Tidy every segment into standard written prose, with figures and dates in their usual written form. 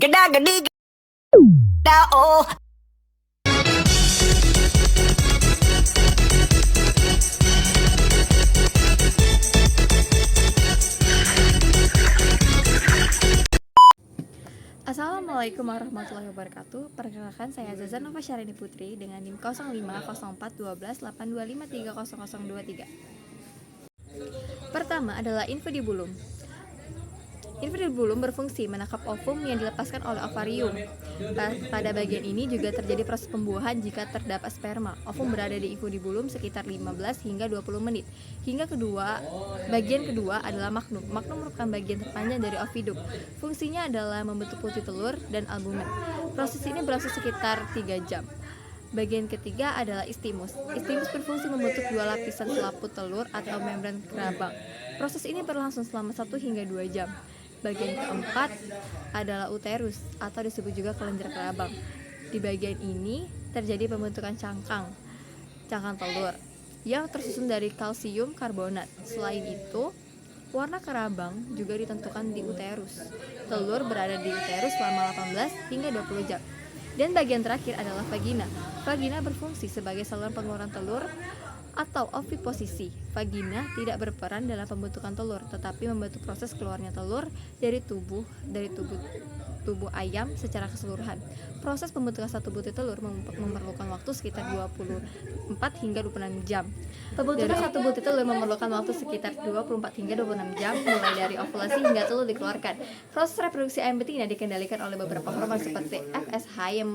Geda gedi geda oh. Assalamualaikum warahmatullahi wabarakatuh. Perkenalkan, saya Zazan Nova Syarini Putri dengan NIM 05041282530023. Pertama adalah info di bulum. Info di bulum berfungsi menangkap ovum yang dilepaskan oleh ovarium. Pada bagian ini juga terjadi proses pembuahan jika terdapat sperma. Ovum berada di info di bulum sekitar 15 hingga 20 menit. Bagian kedua adalah magnum. Magnum merupakan bagian terpanjang dari ovidum. Fungsinya adalah membentuk putih telur dan albumen. Proses ini berlangsung sekitar 3 jam. Bagian ketiga adalah istimus. Istimus berfungsi membentuk dua lapisan selaput telur atau membran kerabang. Proses ini berlangsung selama 1 hingga 2 jam. Bagian keempat adalah uterus atau disebut juga kelenjar kerabang. Di bagian ini terjadi pembentukan cangkang telur yang tersusun dari kalsium karbonat. Selain itu, warna kerabang juga ditentukan di uterus. Telur berada di uterus selama 18 hingga 20 jam. Dan bagian terakhir adalah vagina. Vagina berfungsi sebagai saluran pengeluaran telur atau oviposisi. Vagina tidak berperan dalam pembentukan telur, tetapi membantu proses keluarnya telur dari tubuh ayam secara keseluruhan. Proses pembentukan satu butir telur memerlukan waktu sekitar 24 hingga 26 jam. Pembentukan satu butir telur memerlukan waktu sekitar 24 hingga 26 jam mulai dari ovulasi hingga telur dikeluarkan. Proses reproduksi ayam betina dikendalikan oleh beberapa hormon seperti FSH yang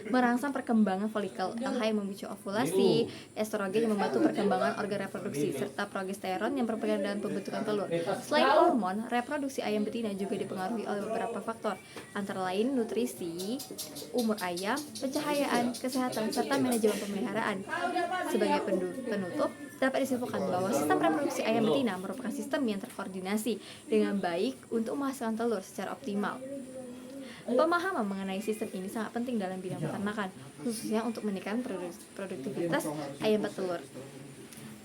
merangsang perkembangan folikel, LH yang memicu ovulasi, estrogen yang membantu perkembangan organ reproduksi, serta progesteron yang berperan dalam pembentukan telur. Selain hormon, reproduksi ayam betina juga dipengaruhi oleh beberapa faktor, antara lain nutrisi, umur ayam, pencahayaan, kesehatan, serta manajemen pemeliharaan. Sebagai penutup, dapat disimpulkan bahwa sistem reproduksi ayam betina merupakan sistem yang terkoordinasi dengan baik untuk menghasilkan telur secara optimal. Pemahaman mengenai sistem ini sangat penting dalam bidang peternakan, khususnya untuk meningkatkan produktivitas ayam petelur.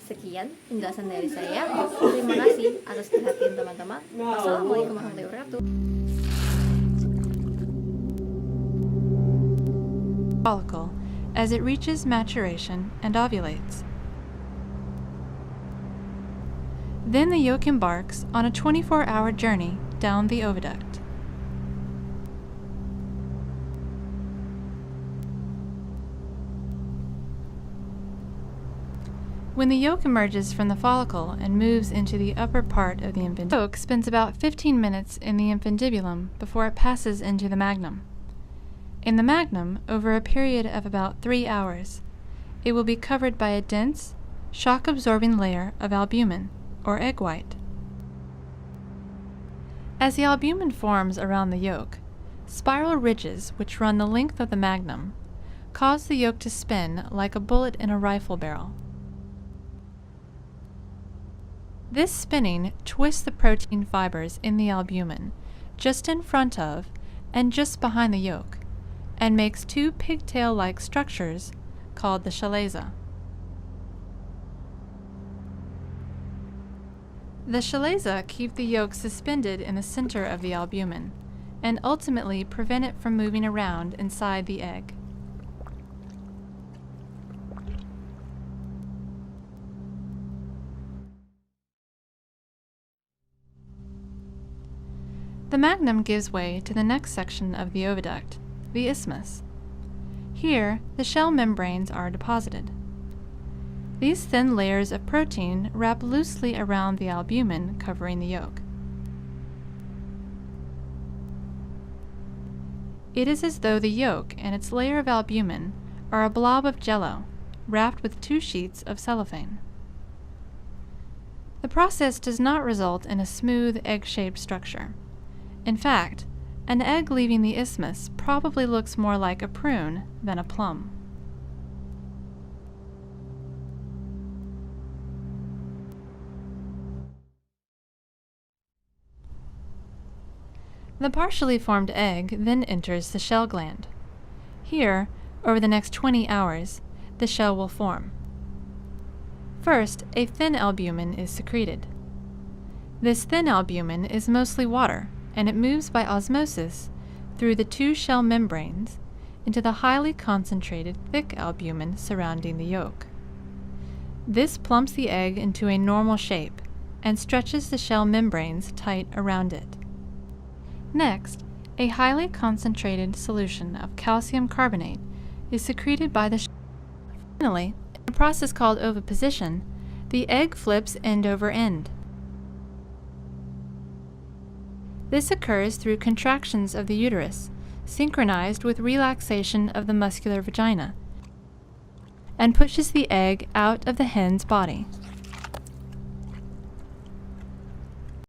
Sekian penjelasan dari saya. Terima kasih atas perhatian teman-teman. Assalamualaikum warahmatullahi wabarakatuh. Follicle as it reaches maturation and ovulates. Then the yolk embarks on a 24-hour journey down the oviduct. When the yolk emerges from the follicle and moves into the upper part of the infundibulum, the yolk spends about 15 minutes in the infundibulum before it passes into the magnum. In the magnum, over a period of about 3 hours, it will be covered by a dense, shock-absorbing layer of albumin, or egg white. As the albumin forms around the yolk, spiral ridges which run the length of the magnum cause the yolk to spin like a bullet in a rifle barrel. This spinning twists the protein fibers in the albumin just in front of and just behind the yolk, and makes two pigtail-like structures called the chalaza. The chalaza keep the yolk suspended in the center of the albumin and ultimately prevent it from moving around inside the egg. The magnum gives way to the next section of the oviduct, the isthmus. Here, the shell membranes are deposited. These thin layers of protein wrap loosely around the albumin covering the yolk. It is as though the yolk and its layer of albumin are a blob of jello wrapped with 2 sheets of cellophane. The process does not result in a smooth egg-shaped structure. In fact, an egg leaving the isthmus probably looks more like a prune than a plum. The partially formed egg then enters the shell gland. Here, over the next 20 hours, the shell will form. First, a thin albumin is secreted. This thin albumin is mostly water, and it moves by osmosis through the two shell membranes into the highly concentrated thick albumin surrounding the yolk. This plumps the egg into a normal shape and stretches the shell membranes tight around it. Next, a highly concentrated solution of calcium carbonate is secreted by the shell. Finally, in a process called oviposition, the egg flips end over end. This occurs through contractions of the uterus, synchronized with relaxation of the muscular vagina, and pushes the egg out of the hen's body.